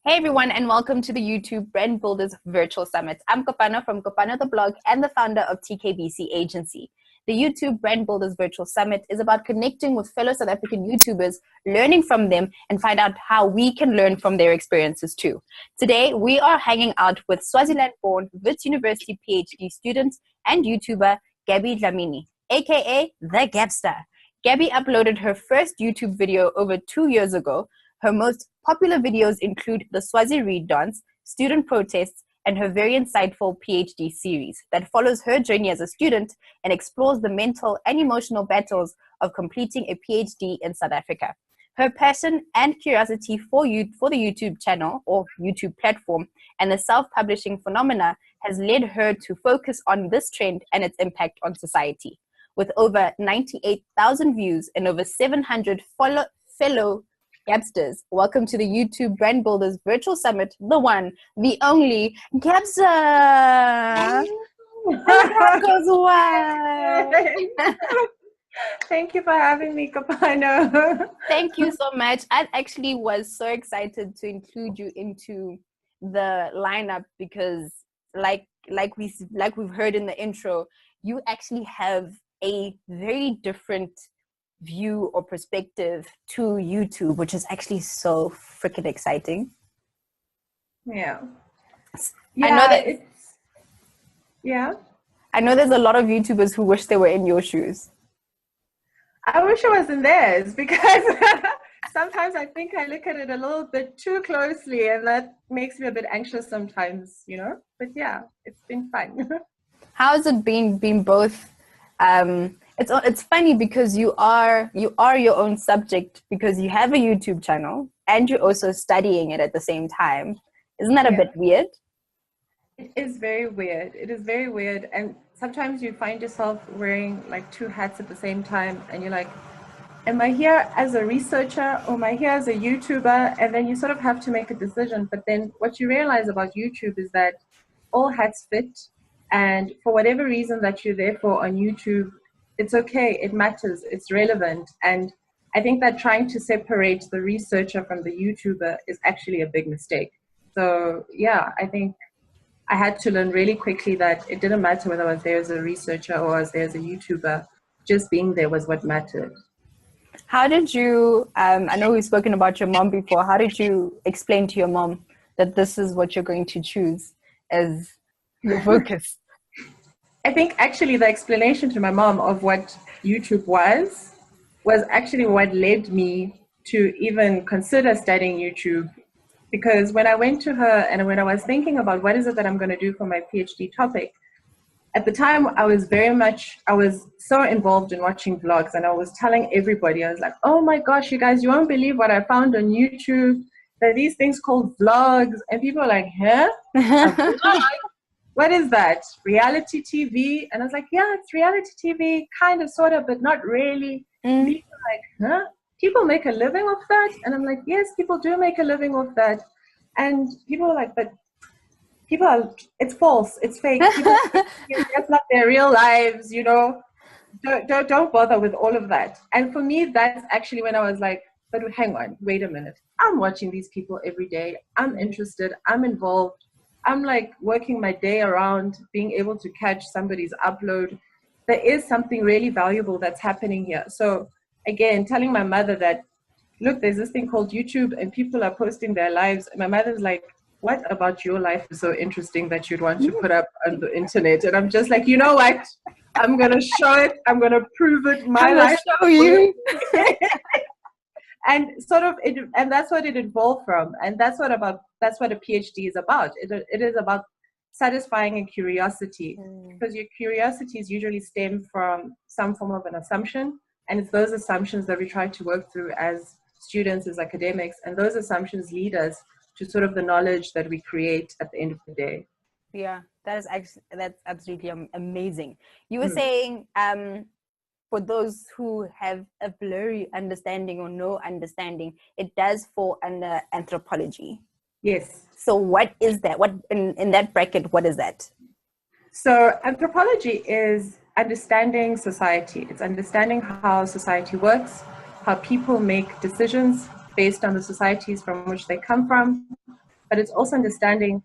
Hey everyone, and welcome to the YouTube Brand Builders Virtual Summit. I'm Kopano from Kopano the Blog and the founder of TKBC Agency. The YouTube Brand Builders Virtual Summit is about connecting with fellow South African YouTubers, learning from them, and find out how we can learn from their experiences too. Today, we are hanging out with Swaziland-born Wits University PhD student and YouTuber Gabby Dlamini, aka the Gabster. Gabby uploaded her first YouTube video over 2 years ago. Her most popular videos include the Swazi Reed Dance, student protests, and her very insightful PhD series that follows her journey as a student and explores the mental and emotional battles of completing a PhD in South Africa. Her passion and curiosity for the YouTube channel or YouTube platform and the self-publishing phenomena has led her to focus on this trend and its impact on society. With over 98,000 views and over 700 fellow Gabsters, welcome to the YouTube Brand Builders Virtual Summit, the one, the only Gabster. That goes well. Thank you for having me, Kopano. Thank you so much. I actually was so excited to include you into the lineup because, like we've heard in the intro, you actually have a very different view or perspective to YouTube, which is actually so freaking exciting. Yeah. I know there's a lot of YouTubers who wish they were in your shoes. I wish I was in theirs because sometimes I think I look at it a little bit too closely and that makes me a bit anxious sometimes, you know? But yeah, it's been fun. How has it been both? It's funny because you are your own subject because you have a YouTube channel and you're also studying it at the same time. Isn't that a bit weird? It is very weird. It is very weird. And sometimes you find yourself wearing like two hats at the same time and you're like, am I here as a researcher or am I here as a YouTuber? And then you sort of have to make a decision. But then what you realize about YouTube is that all hats fit. And for whatever reason that you're there for on YouTube, it's okay, it matters, it's relevant. And I think that trying to separate the researcher from the YouTuber is actually a big mistake. So yeah, I think I had to learn really quickly that it didn't matter whether I was there as a researcher or I was there as a YouTuber, just being there was what mattered. How did you, I know we've spoken about your mom before, how did you explain to your mom that this is what you're going to choose as your focus? I think actually the explanation to my mom of what YouTube was actually what led me to even consider studying YouTube. Because when I went to her and when I was thinking about what is it that I'm going to do for my PhD topic, at the time I was so involved in watching vlogs and I was telling everybody, I was like, oh my gosh, you guys, you won't believe what I found on YouTube. There are these things called vlogs. And people are like, huh? What is that? Reality TV? And I was like, yeah, it's reality TV, kind of, sort of, but not really. People are like, huh? People make a living off that? And I'm like, yes, people do make a living off that. And people are like, but it's false, it's fake. That's not their real lives, you know. Don't bother with all of that. And for me, that's actually when I was like, but hang on, wait a minute. I'm watching these people every day. I'm interested. I'm involved. I'm like working my day around being able to catch somebody's upload. There is something really valuable that's happening here. So again, telling my mother that, look, there's this thing called YouTube and people are posting their lives. And my mother's like, what about your life is so interesting that you'd want to put up on the internet? And I'm just like, you know what? I'm going to show it. I'm going to prove it. My life. Show you. And sort of and that's what it evolved from. And that's what a PhD is about. It is about satisfying a curiosity, because your curiosities usually stem from some form of an assumption. And it's those assumptions that we try to work through as students, as academics. And those assumptions lead us to sort of the knowledge that we create at the end of the day. Yeah, that's absolutely amazing. You were saying, for those who have a blurry understanding or no understanding, it does fall under anthropology. Yes. So what is that? What in that bracket, what is that? So anthropology is understanding society. It's understanding how society works, how people make decisions based on the societies from which they come from, but it's also understanding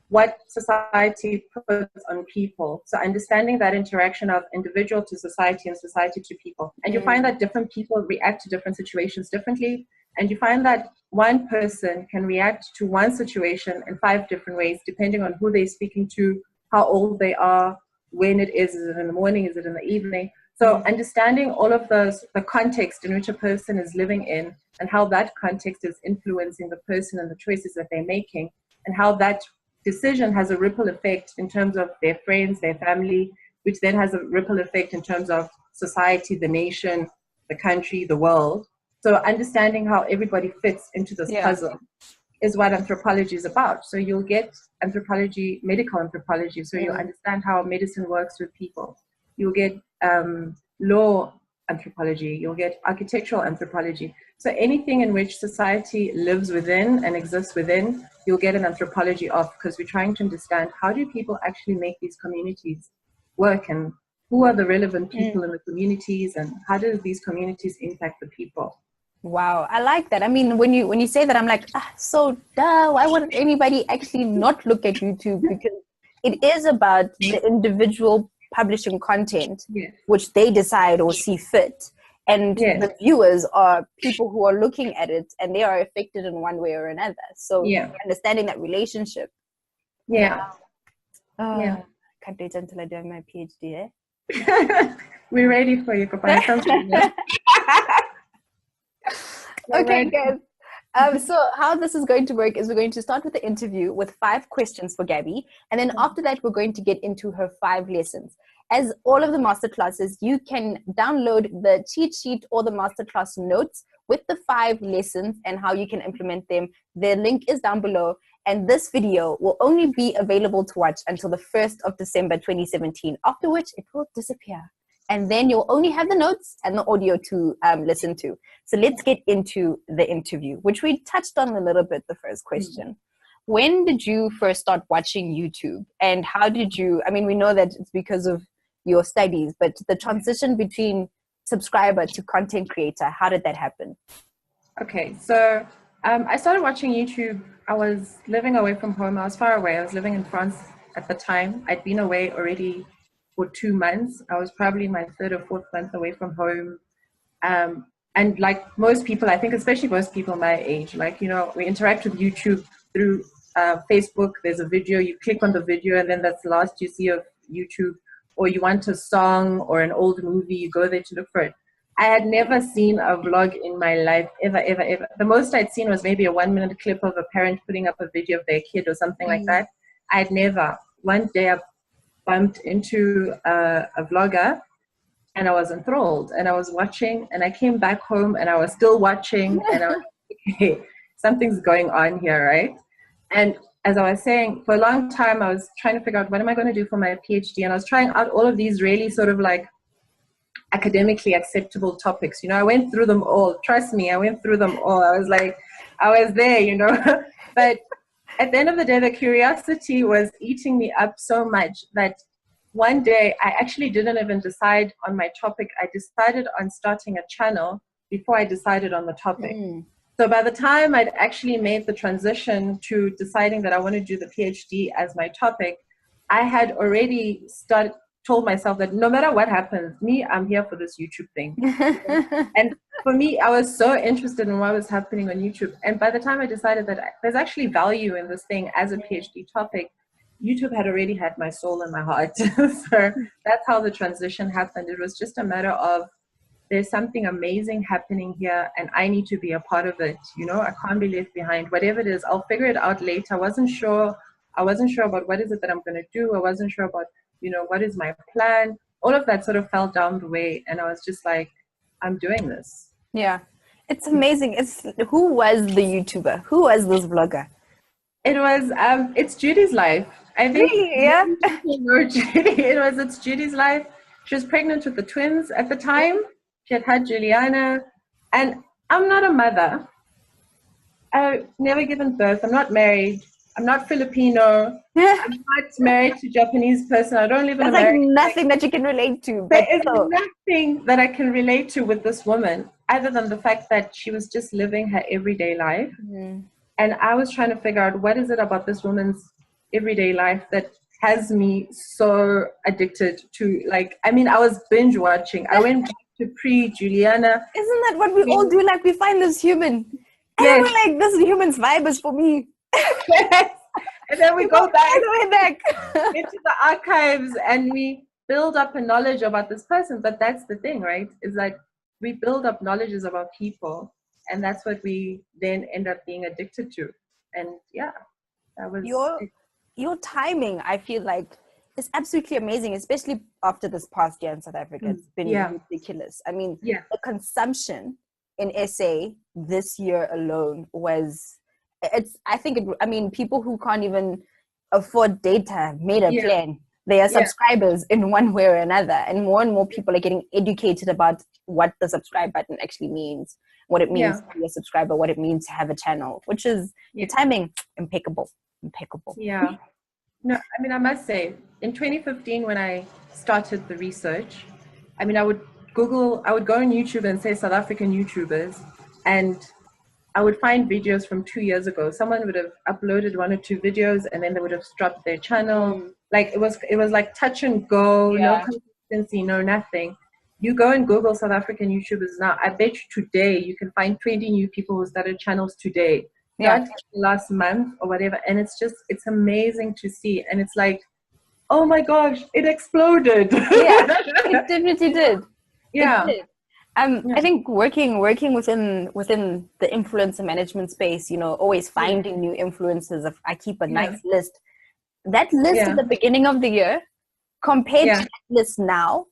what society puts on people. So understanding that interaction of individual to society and society to people. And you find that different people react to different situations differently. And you find that one person can react to one situation in 5 different ways, depending on who they're speaking to, how old they are, when it is it in the morning, is it in the evening? So understanding all of those, the context in which a person is living in, and how that context is influencing the person and the choices that they're making, and how that decision has a ripple effect in terms of their friends, their family, which then has a ripple effect in terms of society, the nation, the country, the world. So understanding how everybody fits into this puzzle is what anthropology is about. So you'll get anthropology, medical anthropology, so you'll understand how medicine works with people. You'll get law anthropology, you'll get architectural anthropology. So anything in which society lives within and exists within, you'll get an anthropology of, because we're trying to understand how do people actually make these communities work, and who are the relevant people in the communities, and how do these communities impact the people. Wow, I like that. I mean, when you say that, I'm like, so duh, why would anybody actually not look at YouTube? Because it is about the individual publishing content, which they decide or see fit. And the viewers are people who are looking at it, and they are affected in one way or another. So understanding that relationship. I can't wait until I do my PhD. We're ready for you, Kapana. Okay, guys. So how this is going to work is we're going to start with the interview with 5 questions for Gabby. And then after that, we're going to get into her 5 lessons. As all of the masterclasses, you can download the cheat sheet or the masterclass notes with the 5 lessons and how you can implement them. The link is down below. And this video will only be available to watch until the 1st of December 2017, after which it will disappear. And then you'll only have the notes and the audio to listen to. So let's get into the interview, which we touched on a little bit, the first question. When did you first start watching YouTube? And how did you, I mean, we know that it's because of your studies, but the transition between subscriber to content creator, how did that happen? Okay, so I started watching YouTube. I was living away from home. I was far away. I was living in France at the time. I'd been away already for 2 months. I was probably my 3rd or 4th month away from home. And like most people, I think especially most people my age, like, you know, we interact with YouTube through Facebook. There's a video, you click on the video, and then that's the last you see of YouTube. Or you want a song or an old movie, you go there to look for it. I had never seen a vlog in my life, ever, ever, ever. The most I'd seen was maybe a 1-minute clip of a parent putting up a video of their kid or something like that. I had never. One day I bumped into a vlogger, and I was enthralled, and I was watching, and I came back home and I was still watching, and I was like, hey, something's going on here, right? And as I was saying, for a long time, I was trying to figure out what am I going to do for my PhD, and I was trying out all of these really sort of like academically acceptable topics. You know, I went through them all. Trust me, I went through them all. I was like, I was there, you know. But at the end of the day, the curiosity was eating me up so much that one day I actually didn't even decide on my topic. I decided on starting a channel before I decided on the topic. So by the time I'd actually made the transition to deciding that I want to do the PhD as my topic, I had already told myself that no matter what happens, I'm here for this YouTube thing. And for me, I was so interested in what was happening on YouTube. And by the time I decided that there's actually value in this thing as a PhD topic, YouTube had already had my soul and my heart. So that's how the transition happened. It was just a matter of, there's something amazing happening here and I need to be a part of it. You know, I can't be left behind. Whatever it is, I'll figure it out later. I wasn't sure about what is it that I'm going to do. I wasn't sure about, you know, what is my plan. All of that sort of fell down the way. And I was just like, I'm doing this. Yeah. It's amazing. Who was the YouTuber? Who was this vlogger? It was, it's Judys Life. I think. Really? Yeah. It's Judys Life. She was pregnant with the twins at the time. She had Juliana, and I'm not a mother. I've never given birth. I'm not married. I'm not Filipino. I'm not married to a Japanese person. I don't live in America. There's like nothing that you can relate to. There is nothing that I can relate to with this woman, other than the fact that she was just living her everyday life. And I was trying to figure out what is it about this woman's everyday life that has me so addicted to, like, I mean, I was binge watching. I went back to pre-Juliana. Isn't that what we all do? Like, we find this human. And then Yes. we're like, this human's vibe is for me. And then we go back all the way back into the archives and we build up a knowledge about this person. But that's the thing, right? Is that we build up knowledges about people, and that's what we then end up being addicted to. And yeah, that was your timing, I feel like, is absolutely amazing, especially after this past year in South Africa. It's been ridiculous. I mean, the consumption in SA this year alone was, I mean, people who can't even afford data made a plan. They are subscribers in one way or another, and more people are getting educated about what the subscribe button actually means, what it means to be a subscriber, what it means to have a channel, which is the timing impeccable. Yeah. No, I mean, I must say, in 2015, when I started the research, I mean, I would go on YouTube and say South African YouTubers, and I would find videos from 2 years ago. Someone would have uploaded 1 or 2 videos, and then they would have stopped their channel. Like, it was like touch and go, no consistency, no nothing. You go and Google South African YouTubers now. I bet you today you can find 20 new people who started channels today. Not last month or whatever. And it's amazing to see. And it's like, oh my gosh, it exploded. It definitely did. Yeah. It did. I think working within the influencer management space, you know, always finding new influencers. I keep a nice list. That list at the beginning of the year compared to that list now,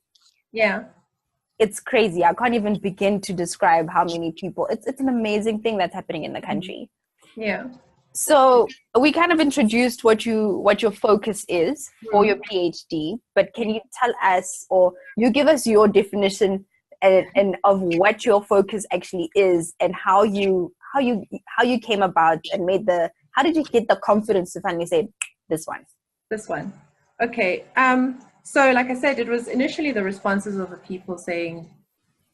it's crazy. I can't even begin to describe how many people. It's an amazing thing that's happening in the country. Yeah. So we kind of introduced what your focus is for your PhD, but can you tell us, or you give us your definition and of what your focus actually is, and how you came about and how did you get the confidence to finally say this one? Okay. So like I said, it was initially the responses of the people saying,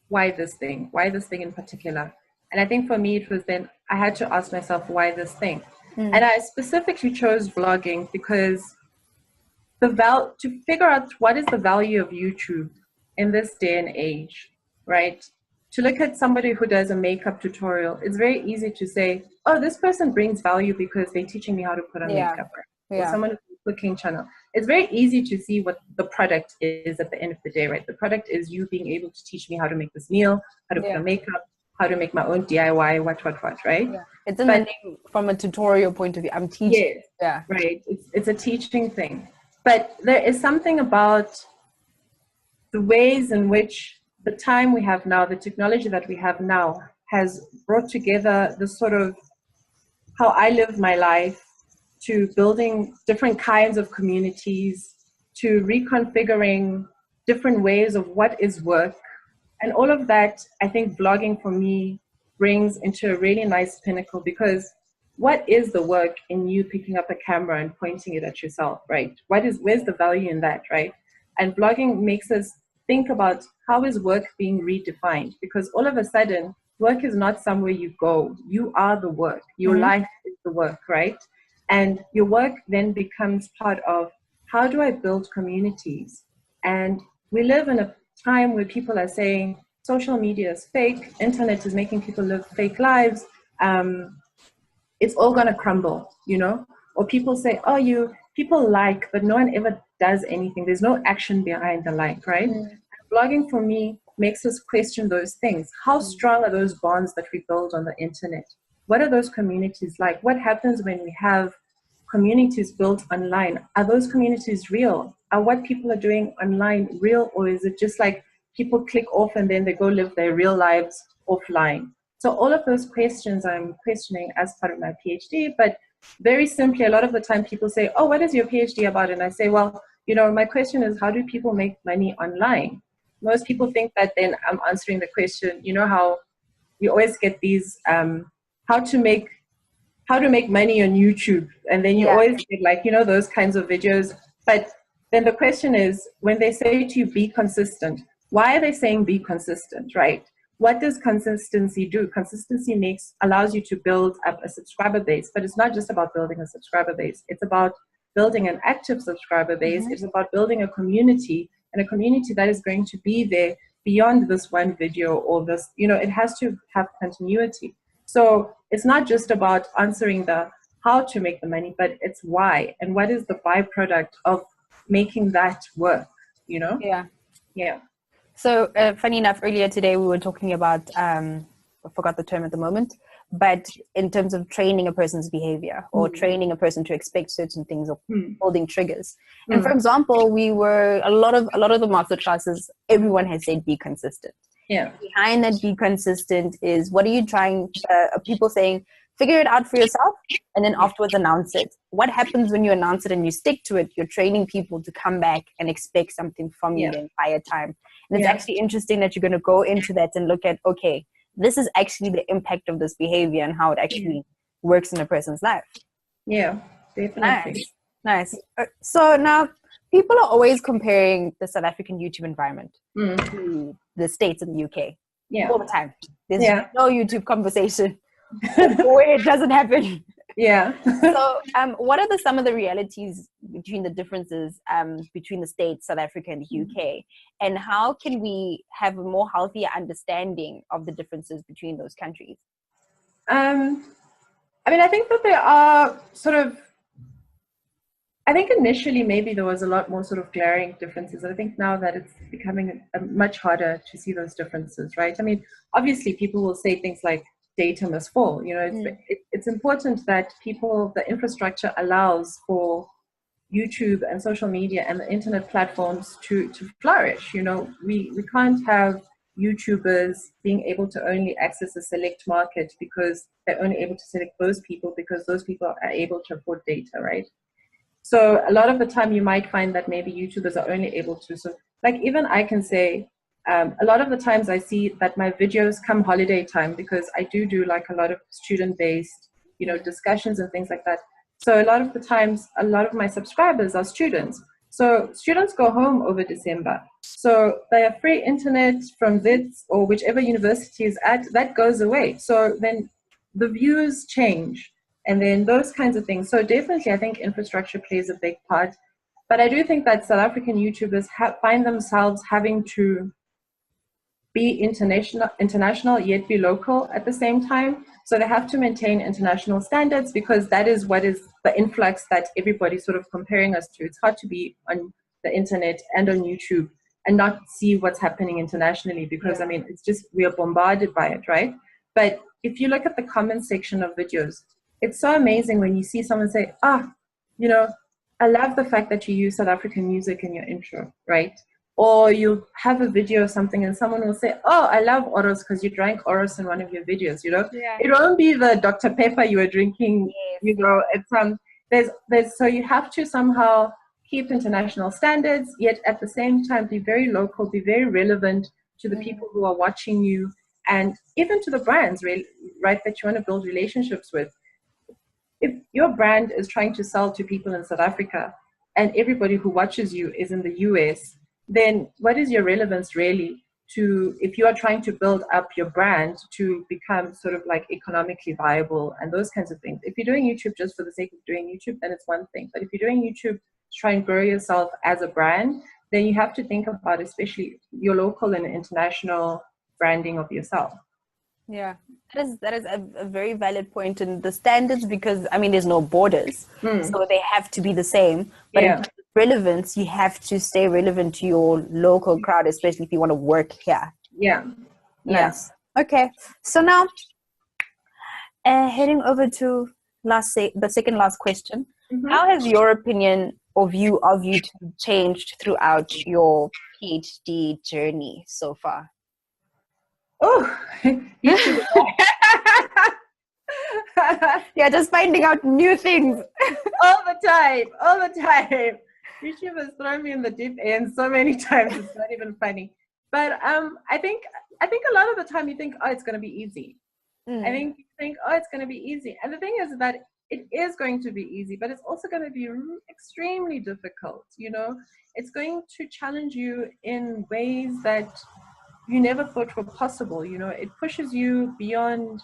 why this thing in particular? And I think for me, it was then I had to ask myself, why this thing? And I specifically chose vlogging because to figure out what is the value of YouTube in this day and age, right? To look at somebody who does a makeup tutorial, it's very easy to say, oh, this person brings value because they're teaching me how to put on makeup. Right? Or someone who's a cooking channel. It's very easy to see what the product is at the end of the day, right? The product is you being able to teach me how to make this meal, how to put on makeup, how to make my own DIY, what, right? Yeah. It's in the name from a tutorial point of view. I'm teaching. Yes, right. It's a teaching thing. But there is something about the ways in which the time we have now, the technology that we have now, has brought together the sort of how I live my life, to building different kinds of communities, to reconfiguring different ways of what is work. And all of that, I think vlogging for me brings into a really nice pinnacle, because what is the work in you picking up a camera and pointing it at yourself, right? Where's the value in that, right? And vlogging makes us think about how is work being redefined, because all of a sudden, work is not somewhere you go. You are the work. Your life is the work, right? And your work then becomes part of, how do I build communities? And we live in a time where people are saying social media is fake, internet is making people live fake lives, it's all going to crumble, you know? Or people say, oh, people like, but no one ever does anything. There's no action behind the like, right? Blogging for me makes us question those things. How strong are those bonds that we build on the internet? What are those communities like? What happens when we have communities built online? Are those communities real? Are what people are doing online real, or is it just like people click off and then they go live their real lives offline? So all of those questions I'm questioning as part of my PhD, but very simply, a lot of the time people say, oh, what is your PhD about? And I say, well, you know, my question is, how do people make money online? Most people think that then I'm answering the question, you know how we always get these, how to make money on YouTube. And then you always get like, you know, those kinds of videos. But then the question is, when they say to you, be consistent, why are they saying be consistent, right? what does consistency do? Consistency allows you to build up a subscriber base, but it's not just about building a subscriber base. It's about building an active subscriber base. It's about building a community, and a community that is going to be there beyond this one video or this, it has to have continuity. So it's not just about answering the how to make the money, but it's why, and what is the byproduct of making that work, Yeah. Yeah. So funny enough, earlier today we were talking about, I forgot the term at the moment, but in terms of training a person's behavior or training a person to expect certain things or holding triggers. And for example, a lot of the master classes, everyone has said be consistent. Yeah. Behind that be consistent is, what are you trying, people saying, figure it out for yourself and then afterwards announce it. What happens when you announce it and you stick to it? You're training people to come back and expect something from you the entire time. And it's actually interesting that you're going to go into that and look at, okay, this is actually the impact of this behavior and how it actually works in a person's life. Yeah, definitely. Nice. So now people are always comparing the South African YouTube environment to the States and the UK all the time. There's no YouTube conversation where it doesn't happen. Yeah. So what are some of the realities between the differences between the States, South Africa, and the UK? And how can we have a more healthier understanding of the differences between those countries? I think that there are I think initially maybe there was a lot more sort of glaring differences. I think now that it's becoming much harder to see those differences, right? I mean, obviously people will say things like data must fall. It's important that the infrastructure allows for YouTube and social media and the internet platforms to flourish. We can't have YouTubers being able to only access a select market because they're only able to select those people because those people are able to afford data, right? So a lot of the time you might find that maybe YouTubers are only able to, even I can say, a lot of the times I see that my videos come holiday time because I do like a lot of student-based, discussions and things like that. So a lot of the times, a lot of my subscribers are students. So students go home over December. So they have free internet from WITS or whichever university is at, that goes away. So then the views change. And then those kinds of things. So definitely, I think infrastructure plays a big part. But I do think that South African YouTubers find themselves having to be international, yet be local at the same time. So they have to maintain international standards because that is what is the influx that everybody's sort of comparing us to. It's hard to be on the internet and on YouTube and not see what's happening internationally because, it's just, we are bombarded by it, right? But if you look at the comment section of videos, it's so amazing when you see someone say, I love the fact that you use South African music in your intro, right? Or you have a video or something and someone will say, oh, I love Oros because you drank Oros in one of your videos, It won't be the Dr. Pepper you were drinking, it's so you have to somehow keep international standards, yet at the same time be very local, be very relevant to the people who are watching you and even to the brands, right, that you want to build relationships with. If your brand is trying to sell to people in South Africa and everybody who watches you is in the US, then what is your relevance really if you are trying to build up your brand to become sort of like economically viable and those kinds of things? If you're doing YouTube just for the sake of doing YouTube, then it's one thing. But if you're doing YouTube to try and grow yourself as a brand, then you have to think about especially your local and international branding of yourself. Yeah, that is a very valid point in the standards because, there's no borders. So they have to be the same. But in terms of relevance, you have to stay relevant to your local crowd, especially if you want to work here. Yeah. Yes. Okay. So now, heading over to the second last question. How has your opinion or view of YouTube changed throughout your PhD journey so far? Oh, YouTube. Yeah, just finding out new things. all the time. YouTube has thrown me in the deep end so many times, it's not even funny. But I think a lot of the time you think, oh, it's going to be easy. I think you think, oh, it's going to be easy. And the thing is that it is going to be easy, but it's also going to be extremely difficult. It's going to challenge you in ways that you never thought were possible. You know, it pushes you beyond,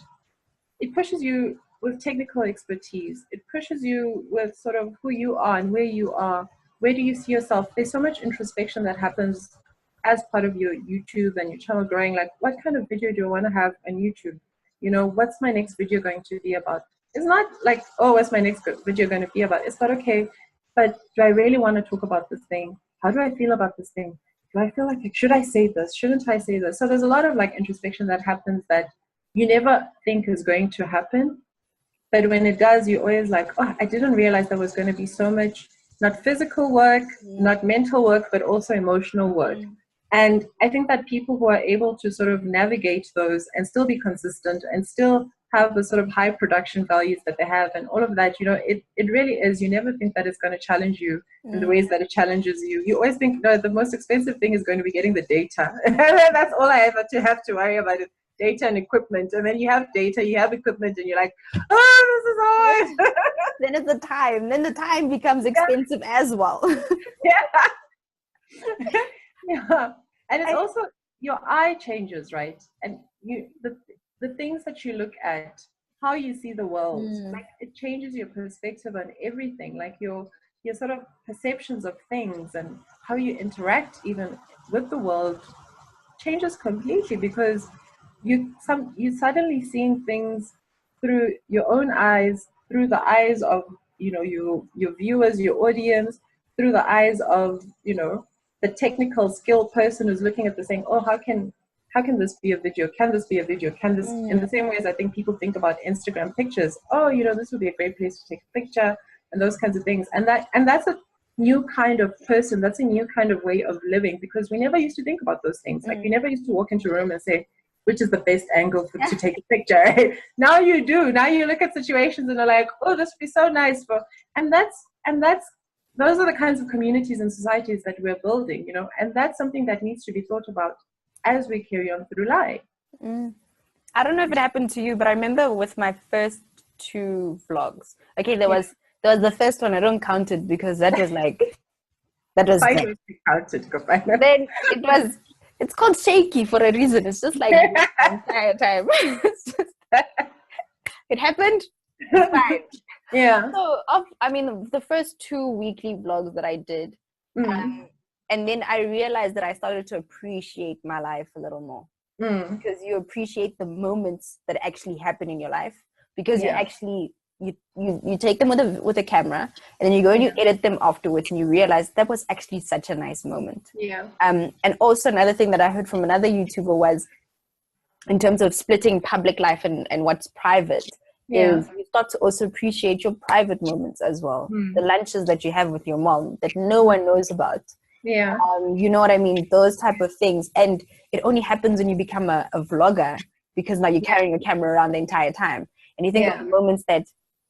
it pushes you with technical expertise. It pushes you with sort of who you are and where you are. Where do you see yourself? There's so much introspection that happens as part of your YouTube and your channel growing. Like, what kind of video do I want to have on YouTube? You know, what's my next video going to be about? It's not like, oh, what's my next video going to be about? It's not, okay, but do I really want to talk about this thing? How do I feel about this thing? Do I feel like, should I say this? Shouldn't I say this? So there's a lot of like introspection that happens that you never think is going to happen. But when it does, you're always like, oh, I didn't realize there was going to be so much, not physical work, not mental work, but also emotional work. And I think that people who are able to sort of navigate those and still be consistent and still have the sort of high production values that they have and all of that, you know, it really is. You never think that it's going to challenge you in the ways that it challenges you. You always think, no, the most expensive thing is going to be getting the data. That's all I ever have to worry about is data and equipment. And then you have data, you have equipment, and you're like, oh, this is hard. Then it's the time. Then the time becomes expensive as well. Yeah. Yeah. And it's also, your eye changes, right? And you, the things that you look at, how you see the world, like it changes your perspective on everything, like your sort of perceptions of things and how you interact even with the world changes completely, because you suddenly seeing things through your own eyes, through the eyes of, you know, your viewers, your audience, through the eyes of, you know, the technical skilled person who's looking at this saying, oh, how can this be a video? Can this be a video? Can this, in the same way as I think people think about Instagram pictures, oh, you know, this would be a great place to take a picture and those kinds of things. And that's a new kind of person. That's a new kind of way of living, because we never used to think about those things. Like we never used to walk into a room and say, which is the best angle to take a picture. Right? Now you do. Now you look at situations and are like, oh, this would be so nice for, and those are the kinds of communities and societies that we're building, you know, and that's something that needs to be thought about as we carry on through life. I don't know if it happened to you, but I remember with my first 2 vlogs. Okay, there was the first one. I don't count it because that was like, that was counted. Then it's called shaky for a reason. It's just like the entire time. It happened. It's fine. Yeah. So, I mean, the first 2 weekly vlogs that I did, and then I realized that I started to appreciate my life a little more, because you appreciate the moments that actually happen in your life, because you actually you take them with a camera, and then you go and you edit them afterwards, and you realize that was actually such a nice moment. And also another thing that I heard from another YouTuber was, in terms of splitting public life and what's private, is you start to also appreciate your private moments as well. The lunches that you have with your mom that no one knows about. You know what I mean? Those type of things. And it only happens when you become a vlogger, because now you're carrying a camera around the entire time. And you think of the moments that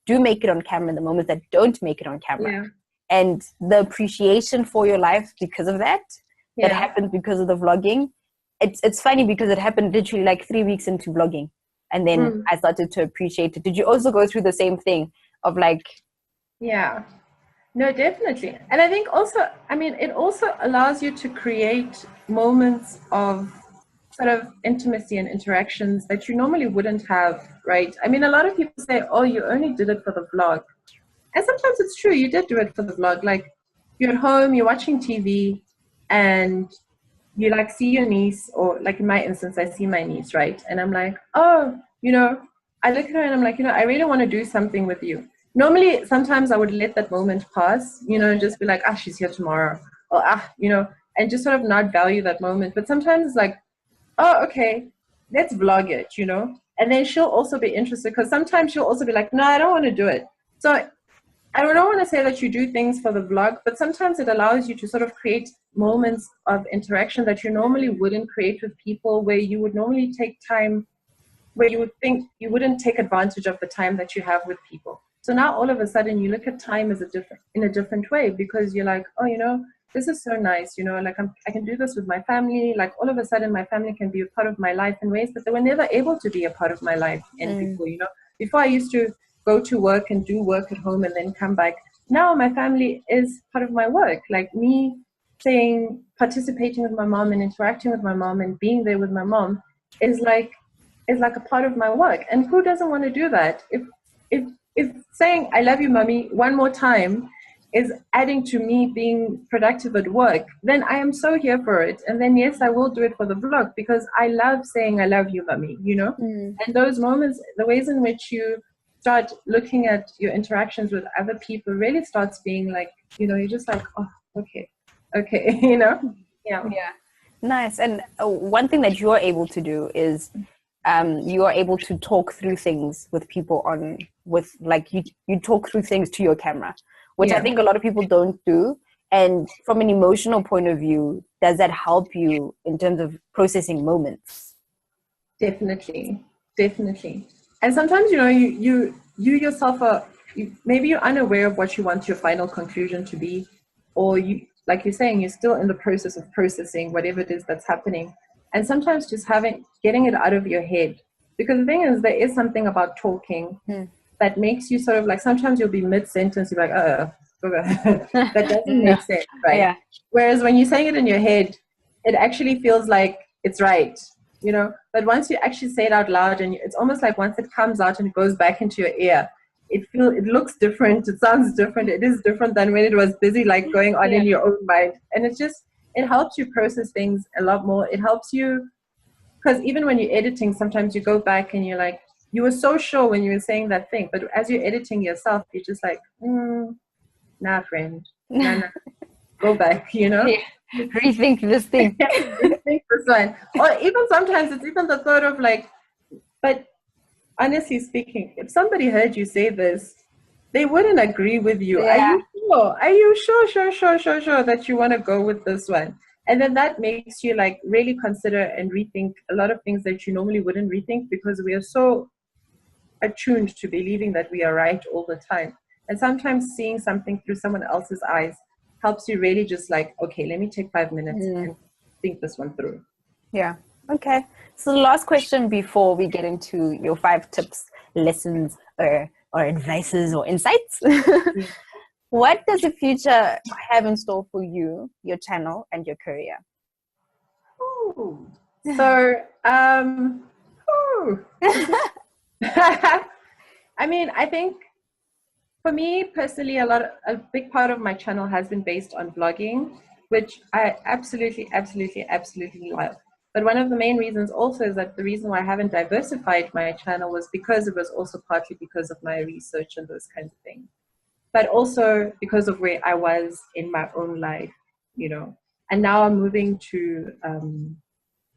do make it on camera and the moments that don't make it on camera. And the appreciation for your life because of that, that happens because of the vlogging. It's funny because it happened literally like 3 weeks into vlogging. And then I started to appreciate it. Did you also go through the same thing of like... Yeah, no, definitely. And I think also, I mean, it also allows you to create moments of sort of intimacy and interactions that you normally wouldn't have, right? I mean, a lot of people say, oh, you only did it for the vlog. And sometimes it's true, you did do it for the vlog. Like, you're at home, you're watching TV, and you like see your niece, or like in my instance, I see my niece, right? And I'm like, oh, you know, I look at her and I'm like, you know, I really want to do something with you. Normally, sometimes I would let that moment pass, you know, and just be like, ah, she's here tomorrow. Or, you know, and just sort of not value that moment. But sometimes it's like, oh, okay, let's vlog it, you know? And then she'll also be interested, because sometimes she'll also be like, no, I don't want to do it. So I don't want to say that you do things for the vlog, but sometimes it allows you to sort of create moments of interaction that you normally wouldn't create with people, where you would normally take time, where you would think you wouldn't take advantage of the time that you have with people. So now all of a sudden you look at time as in a different way, because you're like, oh, you know, this is so nice, you know, like I can do this with my family. Like all of a sudden my family can be a part of my life in ways that they were never able to be a part of my life before, you know. Before I used to go to work and do work at home and then come back. Now my family is part of my work. Like me saying participating with my mom and interacting with my mom and being there with my mom is like a part of my work. And who doesn't want to do that? If saying I love you, mommy, one more time is adding to me being productive at work, then I am so here for it. And then yes, I will do it for the vlog because I love saying I love you, mommy, you know? And those moments, the ways in which you start looking at your interactions with other people really starts being like, you know, you're just like, oh, okay, you know? Yeah. Nice. And one thing that you're able to do is you are able to talk through things with people you talk through things to your camera, which I think a lot of people don't do. And from an emotional point of view, does that help you in terms of processing moments? Definitely. And sometimes, you know, you yourself maybe you're unaware of what you want your final conclusion to be, or you, like you're saying, you're still in the process of processing whatever it is that's happening. And sometimes just getting it out of your head, because the thing is, there is something about talking that makes you sort of like, sometimes you'll be mid-sentence, you're like, that doesn't make sense, right? Yeah. Whereas when you're saying it in your head, it actually feels like it's right, you know? But once you actually say it out loud, and it's almost like once it comes out and it goes back into your ear, it looks different, it sounds different, it is different than when it was busy like going on in your own mind. And it helps you process things a lot more. It helps you, because even when you're editing, sometimes you go back and you're like, you were so sure when you were saying that thing, but as you're editing yourself, you're just like, nah, friend, nah, go back, you know? Rethink this thing. Rethink this one. Or even sometimes it's even the thought of like, but honestly speaking, if somebody heard you say this, they wouldn't agree with you. Yeah. Are you sure that you want to go with this one? And then that makes you like really consider and rethink a lot of things that you normally wouldn't rethink, because we are so attuned to believing that we are right all the time. And sometimes seeing something through someone else's eyes helps you really just like, okay, let me take 5 minutes and think this one through. Yeah. Okay. So the last question before we get into your 5 tips, lessons, or advices or insights. What does the future have in store for you, your channel, and your career? Ooh. So, I mean, I think for me personally, a big part of my channel has been based on vlogging, which I absolutely love. But one of the main reasons also is that the reason why I haven't diversified my channel was because it was also partly because of my research and those kinds of things, but also because of where I was in my own life, you know. And now I'm moving to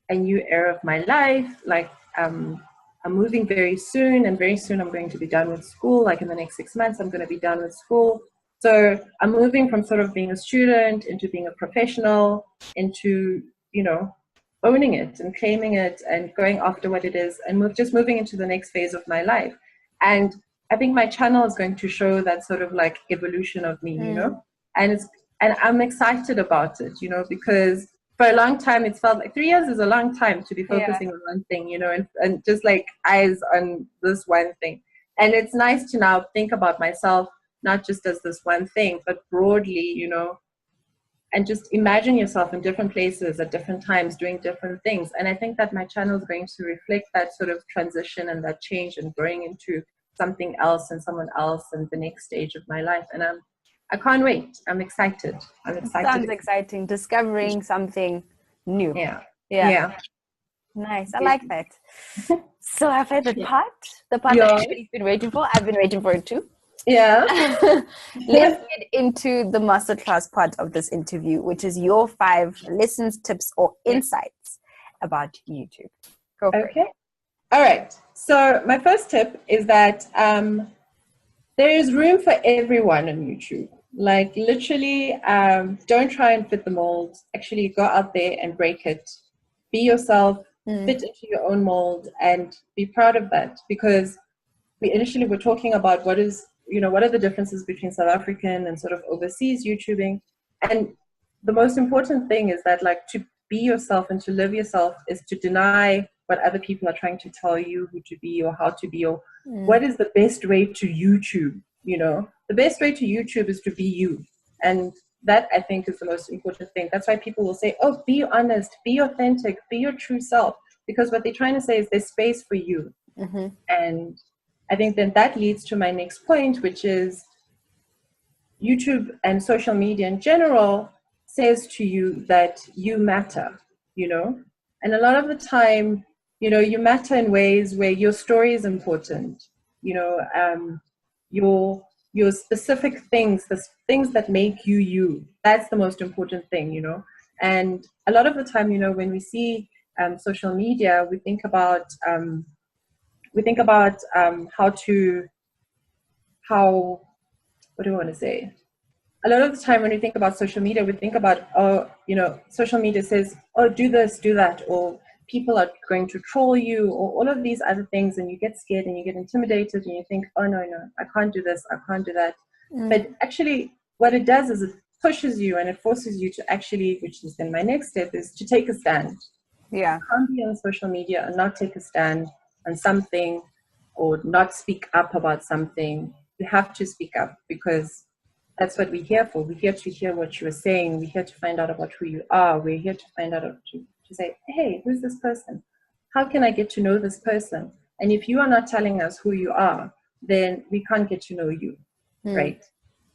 a new era of my life. Like I'm moving very soon, and very soon I'm going to be done with school. Like in the next 6 months, I'm going to be done with school. So I'm moving from sort of being a student into being a professional, into, you know, owning it and claiming it and going after what it is, and just moving into the next phase of my life. And I think my channel is going to show that sort of like evolution of me, you know, and I'm excited about it, you know, because for a long time, it's felt like 3 years is a long time to be focusing on one thing, you know, and just like eyes on this one thing. And it's nice to now think about myself, not just as this one thing, but broadly, you know, and just imagine yourself in different places at different times doing different things. And I think that my channel is going to reflect that sort of transition and that change and growing into something else and someone else and the next stage of my life. And I can't wait. I'm excited. Sounds exciting. Discovering something new. Yeah. Nice. I like that. So our favorite part, the part that everybody's been waiting for. I've been waiting for it too. Yeah. Let's get into the masterclass part of this interview, which is your 5 lessons, tips, or insights about YouTube. Go for it. All right. So my first tip is that there is room for everyone on YouTube. Like literally, don't try and fit the mold. Actually, go out there and break it. Be yourself, fit into your own mold, and be proud of that. Because we initially were talking about what are the differences between South African and sort of overseas YouTubing. And the most important thing is that like to be yourself and to live yourself is to deny what other people are trying to tell you who to be or how to be, or what is the best way to YouTube. You know, the best way to YouTube is to be you. And that I think is the most important thing. That's why people will say, oh, be honest, be authentic, be your true self, because what they're trying to say is there's space for you. Mm-hmm. And I think then that leads to my next point, which is YouTube and social media in general says to you that you matter, you know? And a lot of the time, you know, you matter in ways where your story is important, you know, your specific things, the things that make you you. That's the most important thing, you know? And a lot of the time, you know, when we see social media, we think about how what do I want to say? A lot of the time when we think about social media, we think about, oh, you know, social media says, oh, do this, do that, or people are going to troll you, or all of these other things, and you get scared and you get intimidated and you think, oh, no, I can't do this, I can't do that. But actually, what it does is it pushes you and it forces you to actually, which is then my next step, is to take a stand. Yeah. You can't be on social media and not take a stand on something or not speak up about something. You have to speak up, because that's what we're here for. We're here to hear what you are saying. We're here to find out about who you are. We're here to find out, to say, hey, who's this person? How can I get to know this person? And if you are not telling us who you are, then we can't get to know you, right?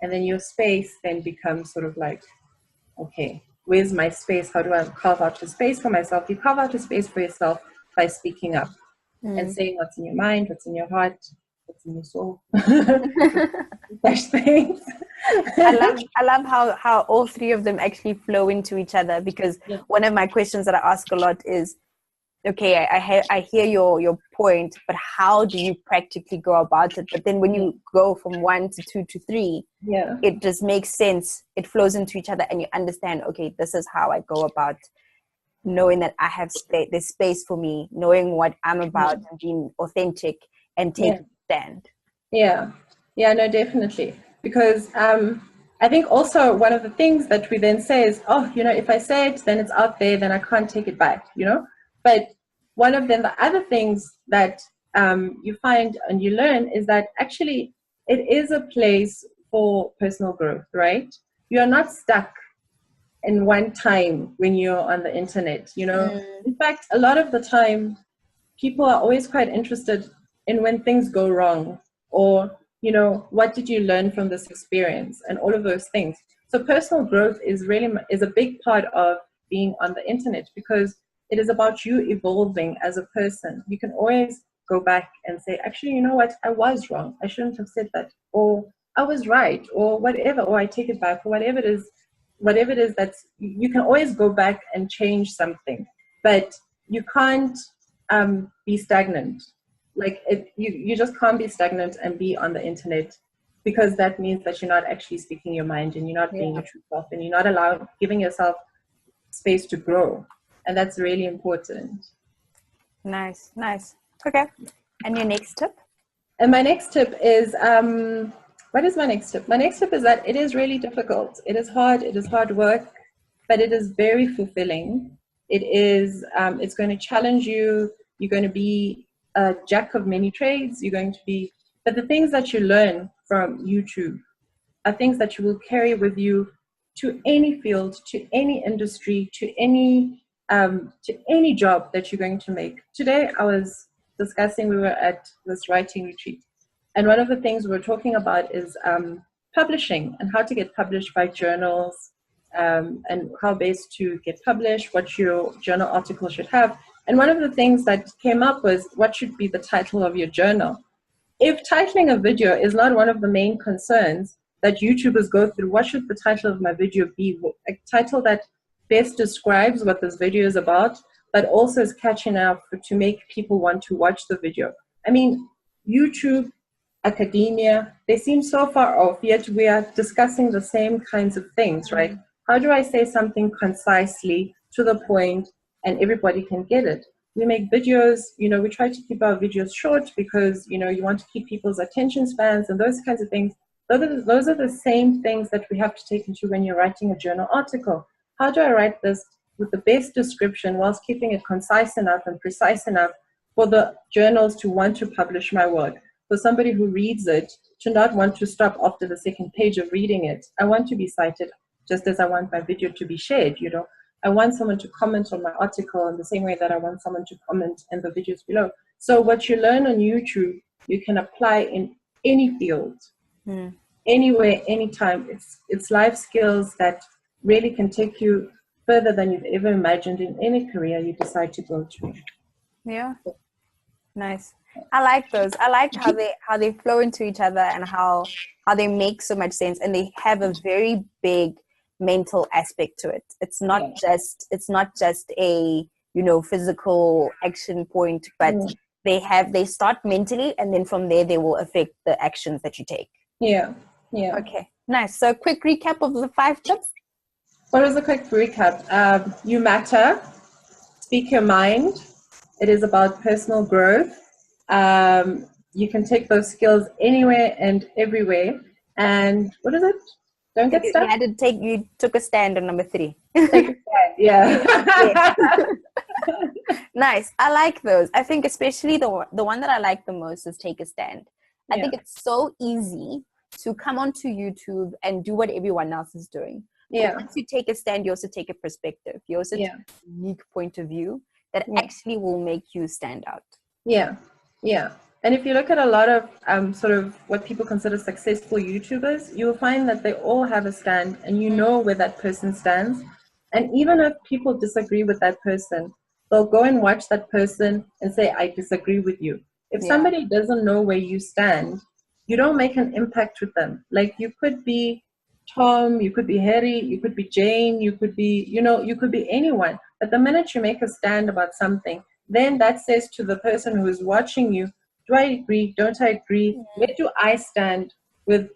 And then your space then becomes sort of like, okay, where's my space? How do I carve out a space for myself? You carve out a space for yourself by speaking up and saying what's in your mind, what's in your heart, what's in your soul. Such things. I love how all three of them actually flow into each other, because one of my questions that I ask a lot is, okay, I hear your point, but how do you practically go about it? But then when you go from 1 to 2 to 3, it just makes sense. It flows into each other and you understand, okay, this is how I go about knowing that I have there's space for me, knowing what I'm about and being authentic and taking a stand. Yeah, no, definitely. Because I think also one of the things that we then say is, oh, you know, if I say it, then it's out there, then I can't take it back, you know? But one of the other things that you find and you learn is that actually it is a place for personal growth, right? You're not stuck in one time when you're on the internet, you know? In fact, a lot of the time, people are always quite interested in when things go wrong, or, you know, what did you learn from this experience, and all of those things. So personal growth is a big part of being on the internet, because it is about you evolving as a person. You can always go back and say, actually, you know what, I was wrong. I shouldn't have said that, or I was right, or whatever, or I take it back, or whatever it is that's, you can always go back and change something, but you can't be stagnant. Like you just can't be stagnant and be on the internet, because that means that you're not actually speaking your mind, and you're not being your true self, and you're not giving yourself space to grow. And that's really important. Nice. Okay. And your next tip? And my next tip is, what is my next tip? My next tip is that it is really difficult. It is hard work, but it is very fulfilling. It is, it's going to challenge you. You're going to be a jack of many trades. But the things that you learn from YouTube are things that you will carry with you to any field, to any industry, to any job that you're going to make. Today, I was discussing, we were at this writing retreat, and one of the things we were talking about is publishing, and how to get published by journals, and how best to get published, what your journal article should have. And one of the things that came up was, what should be the title of your journal? If titling a video is not one of the main concerns that YouTubers go through, what should the title of my video be? A title that best describes what this video is about, but also is catchy enough to make people want to watch the video. I mean, YouTube, academia, they seem so far off, yet we are discussing the same kinds of things, right? How do I say something concisely, to the point, and everybody can get it? We make videos, you know, we try to keep our videos short, because, you know, you want to keep people's attention spans and those kinds of things. Those are the same things that we have to take into when you're writing a journal article. How do I write this with the best description whilst keeping it concise enough and precise enough for the journals to want to publish my work? For somebody who reads it to not want to stop after the second page of reading it. I want to be cited. just as I want my video to be shared, you know. I want someone to comment on my article in the same way that I want someone to comment in the videos below. So what you learn on YouTube, you can apply in any field, anywhere, anytime. It's life skills that really can take you further than you've ever imagined in any career you decide to go to. Yeah. Nice. I like those. I like how they flow into each other and how they make so much sense, and they have a very big mental aspect to it. It's not just a, you know, physical action point, but they start mentally, and then from there they will affect the actions that you take. Yeah. Okay, nice. So quick recap of the 5 tips. What was a quick recap? You matter. Speak your mind. It is about personal growth. You can take those skills anywhere and everywhere. And what is it? Don't get stuck. You took a stand on number 3. Take a stand. Yeah. Nice. I like those. I think especially the one that I like the most is take a stand. I think it's so easy to come onto YouTube and do what everyone else is doing. Yeah. But once you take a stand, you also take a perspective. You also take a unique point of view that actually will make you stand out. Yeah. And if you look at a lot of sort of what people consider successful YouTubers, you will find that they all have a stand, and you know where that person stands. And even if people disagree with that person, they'll go and watch that person and say, I disagree with you. If somebody doesn't know where you stand, you don't make an impact with them. Like, you could be Tom, you could be Harry, you could be Jane, you could be, you know, you could be anyone. But the minute you make a stand about something, then that says to the person who is watching you, do I agree? Don't I agree? Where do I stand with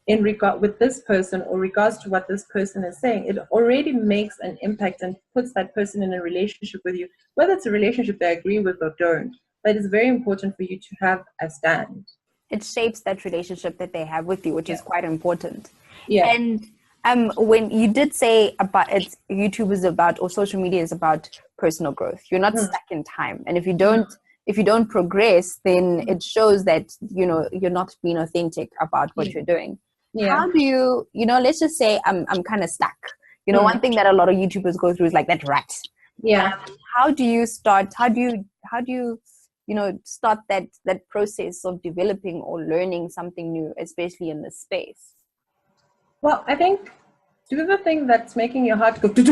this person, or regards to what this person is saying? It already makes an impact and puts that person in a relationship with you, whether it's a relationship they agree with or don't. But it's very important for you to have a stand. It shapes that relationship that they have with you, which is quite important. Yeah. And when you did say about YouTube is about, or social media is about personal growth, you're not stuck in time. And if you don't progress, then it shows that, you know, you're not being authentic about what you're doing. How do you, you know, let's just say I'm kind of stuck. You know, one thing that a lot of YouTubers go through is like that rut. How do you start? How do you, you know, start that process of developing or learning something new, especially in this space? Well, I think do the thing that's making your heart go. The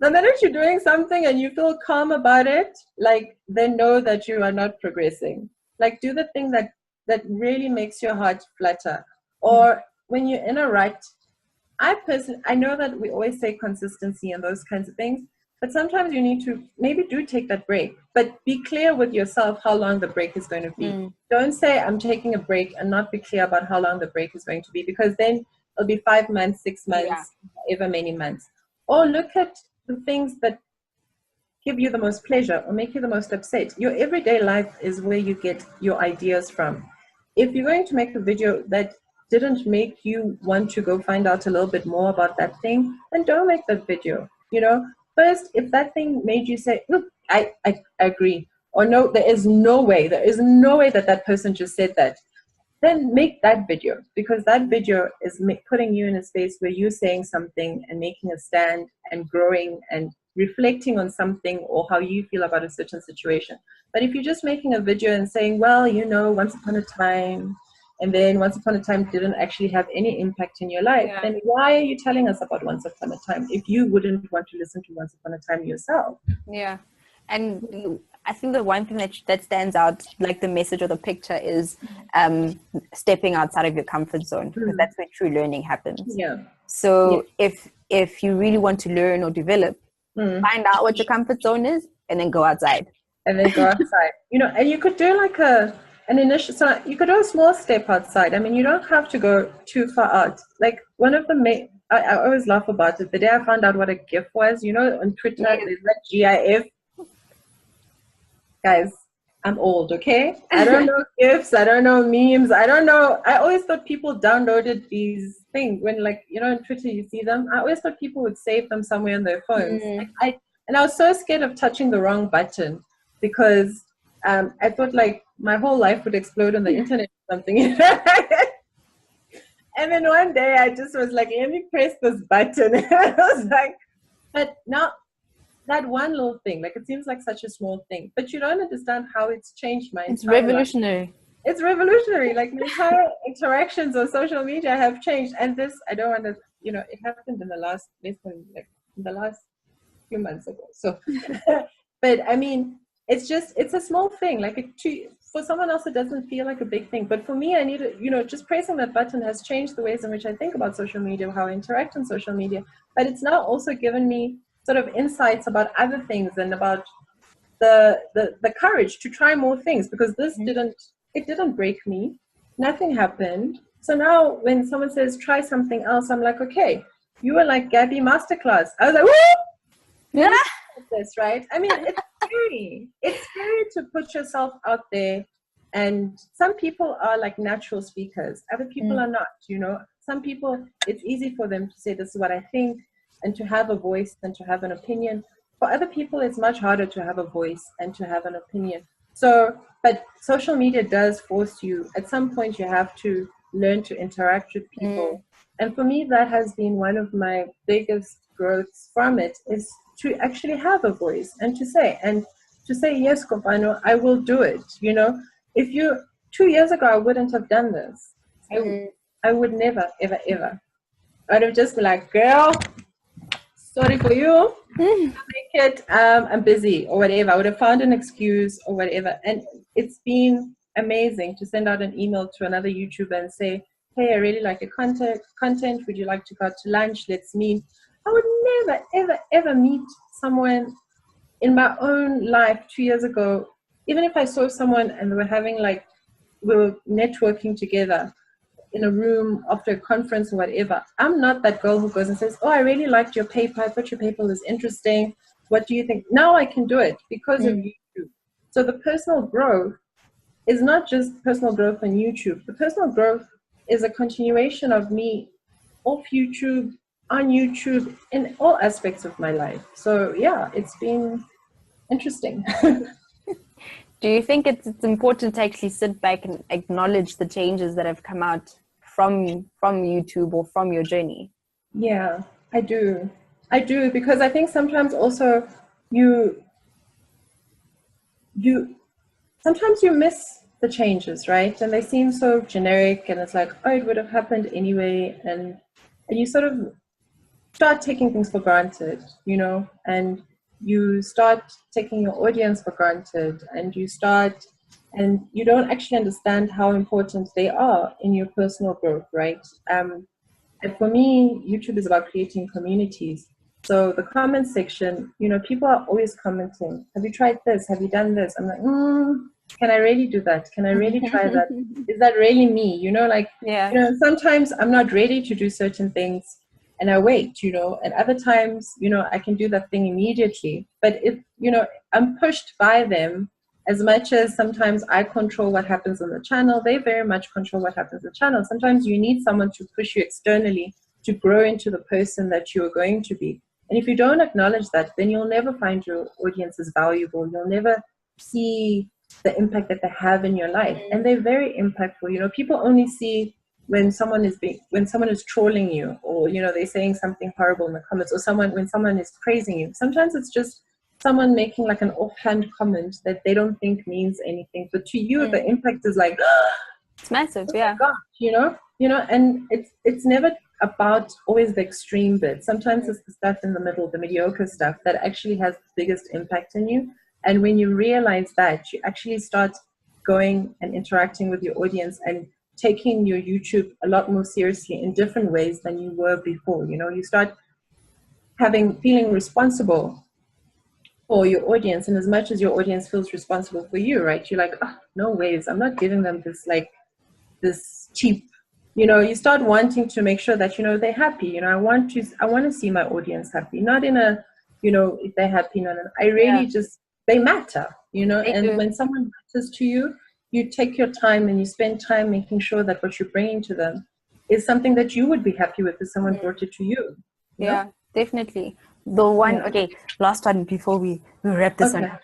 minute you're doing something and you feel calm about it, like, then know that you are not progressing. Like, do the thing that really makes your heart flutter. Or when you're in a rut, I know that we always say consistency and those kinds of things, but sometimes you need to maybe take that break, but be clear with yourself how long the break is going to be. Don't say I'm taking a break and not be clear about how long the break is going to be, because then it'll be 5 months, 6 months, ever many months. Or look at the things that give you the most pleasure or make you the most upset. Your everyday life is where you get your ideas from. If you're going to make a video that didn't make you want to go find out a little bit more about that thing, then don't make that video. You know, first, if that thing made you say, look, I agree, or no, there is no way that person just said that, then make that video, because that video is putting you in a space where you're saying something and making a stand and growing and reflecting on something or how you feel about a certain situation. But if you're just making a video and saying, well, you know, once upon a time, and then once upon a time didn't actually have any impact in your life, then why are you telling us about once upon a time if you wouldn't want to listen to once upon a time yourself? Yeah. And I think the one thing that stands out, like the message or the picture, is stepping outside of your comfort zone, because that's where true learning happens. So if you really want to learn or develop, find out what your comfort zone is and then go outside. You know, and you could do like an initial, so you could do a small step outside. I mean, you don't have to go too far out. Like, one of the I always laugh about it. The day I found out what a GIF was, you know, on Twitter, there's that GIF. Guys, I'm old, okay? I don't know GIFs, I don't know memes, I don't know. I always thought people downloaded these things when, like, you know, on Twitter you see them. I always thought people would save them somewhere on their phones. And I was so scared of touching the wrong button, because I thought like my whole life would explode on the internet or something. And then one day I just was like, let me press this button. I was like, but now that one little thing, like it seems like such a small thing, but you don't understand how it's changed my It's entire life. revolutionary. It's revolutionary. Like my entire interactions on social media have changed. And this, I don't want to, it happened in the last, in the last few months ago. So, but I mean, it's a small thing. Like for someone else, it doesn't feel like a big thing. But for me, I need to, just pressing that button has changed the ways in which I think about social media, how I interact on social media. But it's now also given me sort of insights about other things and about the courage to try more things, because this didn't break me. Nothing happened. So now when someone says try something else, I'm like, okay, you were like Gabby masterclass. I was like, woo! Yeah. This, right? I mean, it's scary. It's scary to put yourself out there. And some people are like natural speakers. Other people are not, Some people, it's easy for them to say, this is what I think, and to have a voice and to have an opinion. For other people, it's much harder to have a voice and to have an opinion. So, but social media does force you, at some point you have to learn to interact with people. And for me, that has been one of my biggest growths from it, is to actually have a voice and to say, yes, Kopano, I will do it. If 2 years ago, I wouldn't have done this. I would never, ever, ever. I'd have just been like, girl, sorry for you. Make it, I'm busy or whatever. I would have found an excuse or whatever. And it's been amazing to send out an email to another YouTuber and say, hey, I really like your content. Would you like to go out to lunch? Let's meet. I would never, ever, ever meet someone in my own life 2 years ago. Even if I saw someone and we were networking together in a room after a conference or whatever, I'm not that girl who goes and says, oh, I really liked your paper. I thought your paper was interesting. What do you think? Now I can do it because of YouTube. So the personal growth is not just personal growth on YouTube. The personal growth is a continuation of me off YouTube, on YouTube, in all aspects of my life. So yeah, it's been interesting. Do you think it's important to actually sit back and acknowledge the changes that have come out from YouTube or from your journey? Yeah, I do, because I think sometimes also sometimes you miss the changes, right? And they seem so generic, and it's like, oh, it would have happened anyway, and you sort of start taking things for granted, and you start taking your audience for granted, and you don't actually understand how important they are in your personal growth, right? And for me, YouTube is about creating communities. So the comment section, people are always commenting. Have you tried this? Have you done this? I'm like, can I really do that? Can I really try that? Is that really me? Sometimes I'm not ready to do certain things and I wait, and other times, I can do that thing immediately. But if, I'm pushed by them. As much as sometimes I control what happens on the channel, they very much control what happens on the channel. Sometimes you need someone to push you externally to grow into the person that you are going to be. And if you don't acknowledge that, then you'll never find your audience as valuable. You'll never see the impact that they have in your life. And they're very impactful. People only see when someone is trolling you, or, they're saying something horrible in the comments, or when someone is praising you. Sometimes it's just someone making like an offhand comment that they don't think means anything, but to you the impact is like, it's massive. Oh my gosh, and it's never about always the extreme bit. Sometimes it's the stuff in the middle, the mediocre stuff, that actually has the biggest impact on you. And when you realize that, you actually start going and interacting with your audience and taking your YouTube a lot more seriously in different ways than you were before. You start feeling responsible for your audience, and as much as your audience feels responsible for you, right? You're like, oh, no ways, I'm not giving them this cheap, you start wanting to make sure that, they're happy. I want to see my audience happy, not in a, if they're happy, no. I really just, they matter, and when someone matters to you, you take your time and you spend time making sure that what you're bringing to them is something that you would be happy with if someone brought it to you. Yeah, definitely. The one, okay, last one before we wrap this one up.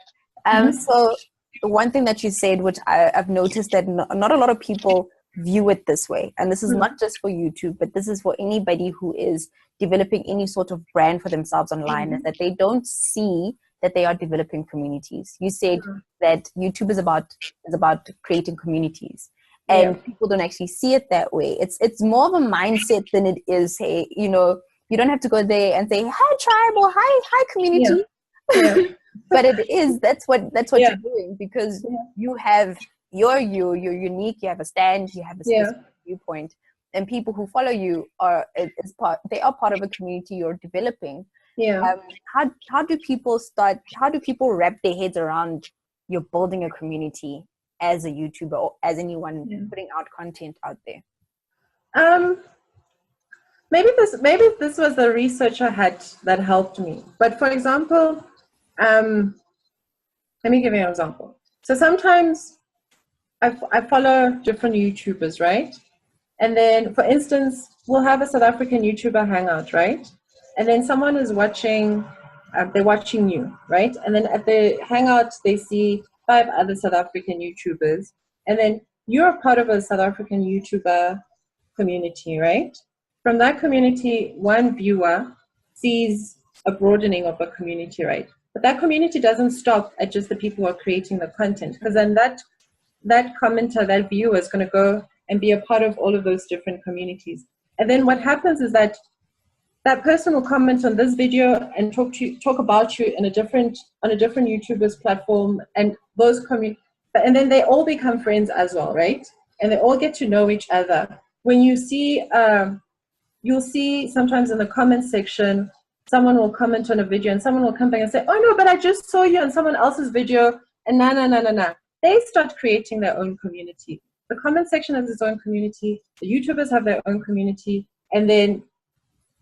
So the one thing that you said, which I've noticed that not a lot of people view it this way, and this is not just for YouTube, but this is for anybody who is developing any sort of brand for themselves online, is that they don't see that they are developing communities. You said that YouTube is about creating communities, and people don't actually see it that way. It's more of a mindset than it is, hey, you know, you don't have to go there and say hi tribe or hi community. But that's what you're doing, because you have you're unique, you have a stand, you have a specific viewpoint, and people who follow you they are part of a community you're developing. How do people wrap their heads around you're building a community as a YouTuber or as anyone putting out content out there? Maybe this was the research I had that helped me. But for example, let me give you an example. So sometimes I follow different YouTubers, right? And then, for instance, we'll have a South African YouTuber hangout, right? And then someone is watching, they're watching you, right? And then at the hangout, they see 5 other South African YouTubers. And then you're a part of a South African YouTuber community, right? From that community, one viewer sees a broadening of a community, right? But that community doesn't stop at just the people who are creating the content, because then that commenter, that viewer is going to go and be a part of all of those different communities. And then what happens is that person will comment on this video and talk about you on a different YouTuber's platform, and and then they all become friends as well, right? And they all get to know each other. When you see, you'll see sometimes in the comment section, someone will comment on a video and someone will come back and say, oh no, but I just saw you on someone else's video, and nah. They start creating their own community. The comment section has its own community. The YouTubers have their own community. And then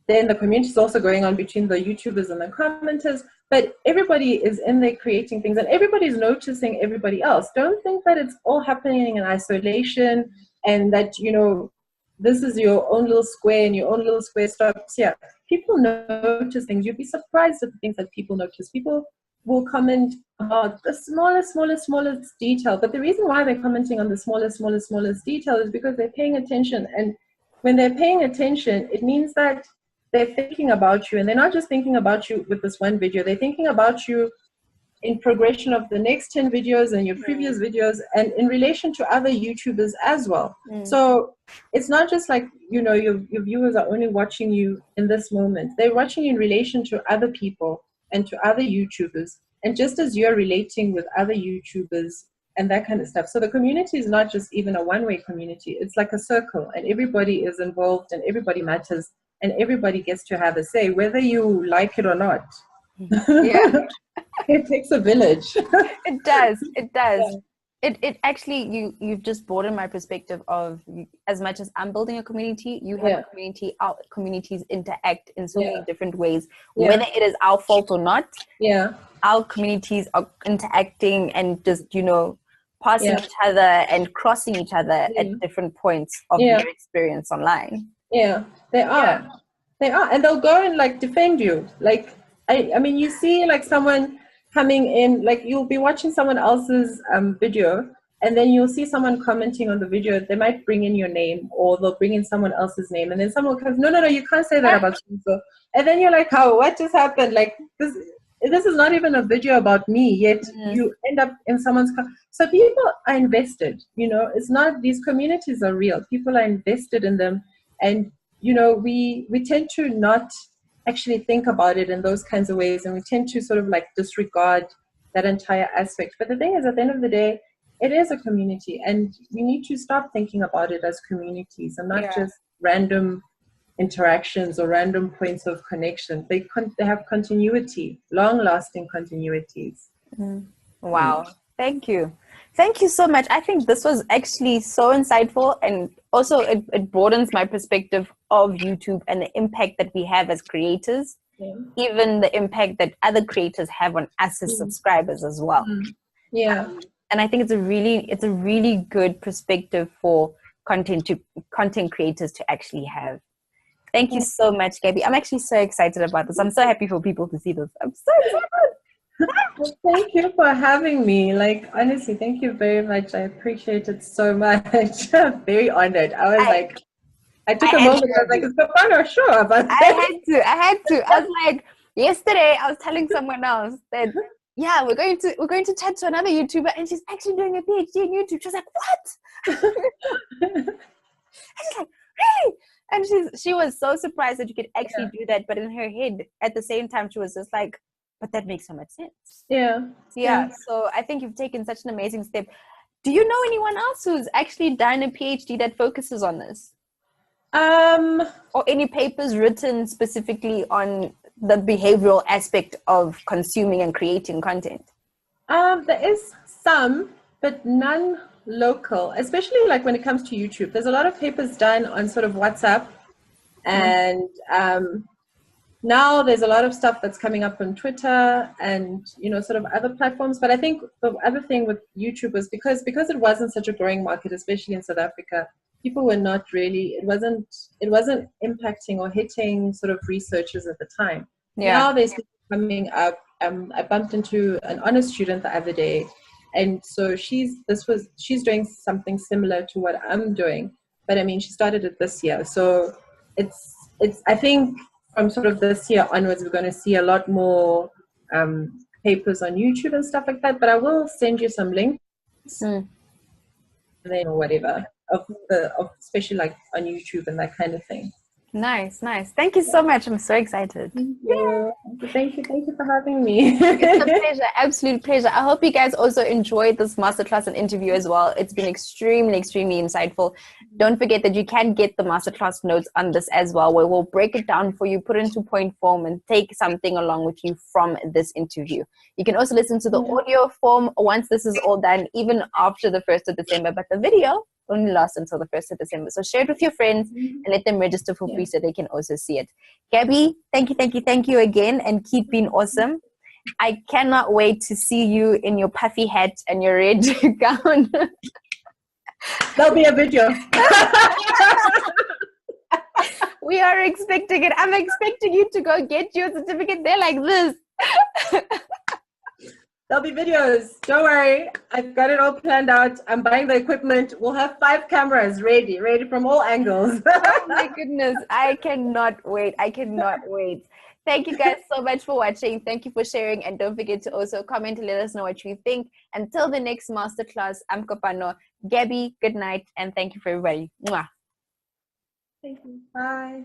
the community is also going on between the YouTubers and the commenters. But everybody is in there creating things, and everybody's noticing everybody else. Don't think that it's all happening in isolation and that, you know, this is your own little square and your own little square stops here. People notice things. You'd be surprised at the things that people notice. People will comment about the smallest detail. But the reason why they're commenting on the smallest detail is because they're paying attention. And when they're paying attention, it means that they're thinking about you. And they're not just thinking about you with this one video. They're thinking about you in progression of the next 10 videos and your previous videos, and in relation to other YouTubers as well. So it's not just like, you know, your viewers are only watching you in this moment. They're watching you in relation to other people and to other YouTubers, and just as you're relating with other YouTubers and that kind of stuff. So the community is not just even a one-way community. It's like a circle, and everybody is involved and everybody matters and everybody gets to have a say, whether you like it or not. It takes a village. It does. Yeah. It actually, you've just broadened my perspective of, as much as I'm building a community, you have a community. Our communities interact in so many different ways, whether it is our fault or not. Our communities are interacting and just, you know, passing each other and crossing each other at different points of their experience online. They are, and they'll go and like defend you. Like I mean, you see like someone coming in, like you'll be watching someone else's video, and then you'll see someone commenting on the video. They might bring in your name, or they'll bring in someone else's name, and then someone comes, no, you can't say that about so. And then you're like, oh, what just happened? Like this is not even a video about me, yet you end up in someone's. So people are invested. You know, it's not, these communities are real. People are invested in them, and you know, we tend to not actually think about it in those kinds of ways, and we tend to sort of like disregard that entire aspect. But the thing is, at the end of the day, it is a community, and we need to stop thinking about it as communities and not just random interactions or random points of connection. They have continuity, long-lasting continuities. Wow. Thank you so much. I think this was actually so insightful, and also it broadens my perspective of YouTube and the impact that we have as creators, even the impact that other creators have on us as subscribers as well. And I think it's a really good perspective for content creators to actually have. Thank you so much, Gabby. I'm actually so excited about this. I'm so happy for people to see this. I'm so excited. Well, thank you for having me. Like, honestly, thank you very much. I appreciate it so much. I'm very honored. I was I like, I I took a had moment. I to was like, be. is Kapano sure about I this? had to. I had to. I was like, yesterday I was telling someone else that yeah, we're going to chat to another YouTuber and she's actually doing a PhD in YouTube. She was like, what? And she's like, really? And she was so surprised that you could actually Yeah. do that, but in her head, at the same time, she was just like, but that makes so much sense. Yeah. Yeah. So I think you've taken such an amazing step. Do you know anyone else who's actually done a PhD that focuses on this? Um, Or any papers written specifically on the behavioral aspect of consuming and creating content? there is some, but none local, especially like when it comes to YouTube. There's a lot of papers done on sort of WhatsApp, and now there's a lot of stuff that's coming up on Twitter and sort of other platforms. But I think the other thing with YouTube was because it wasn't such a growing market, especially in South Africa, people were not really it wasn't impacting or hitting sort of researchers at the time. Yeah. Now they're coming up. I bumped into an honors student the other day, and so she's doing something similar to what I'm doing, but I mean she started it this year, so it's I think from sort of this year onwards, we're going to see a lot more papers on YouTube and stuff like that. But I will send you some links, Mm. then or whatever of especially like on YouTube and that kind of thing. Nice, nice. Thank you so much. I'm so excited. Yeah. Thank you for having me. It's a pleasure, absolute pleasure. I hope you guys also enjoyed this masterclass and interview as well. It's been extremely, extremely insightful. Don't forget that you can get the masterclass notes on this as well, where we'll break it down for you, put it into point form, and take something along with you from this interview. You can also listen to the audio form once this is all done, even after the 1st of December, but the video only lasts until the 1st of December. So share it with your friends and let them register for free so they can also see it. Gabby, thank you again, and keep being awesome. I cannot wait to see you in your puffy hat and your red gown. There'll be a video. We are expecting it. I'm expecting you to go get your certificate there like this. There'll be videos. Don't worry. I've got it all planned out. I'm buying the equipment. We'll have 5 cameras ready from all angles. Oh my goodness. I cannot wait. I cannot wait. Thank you guys so much for watching. Thank you for sharing. And don't forget to also comment and let us know what you think. Until the next masterclass, I'm Kopano. Gabby, good night. And thank you for everybody. Mwah. Thank you. Bye.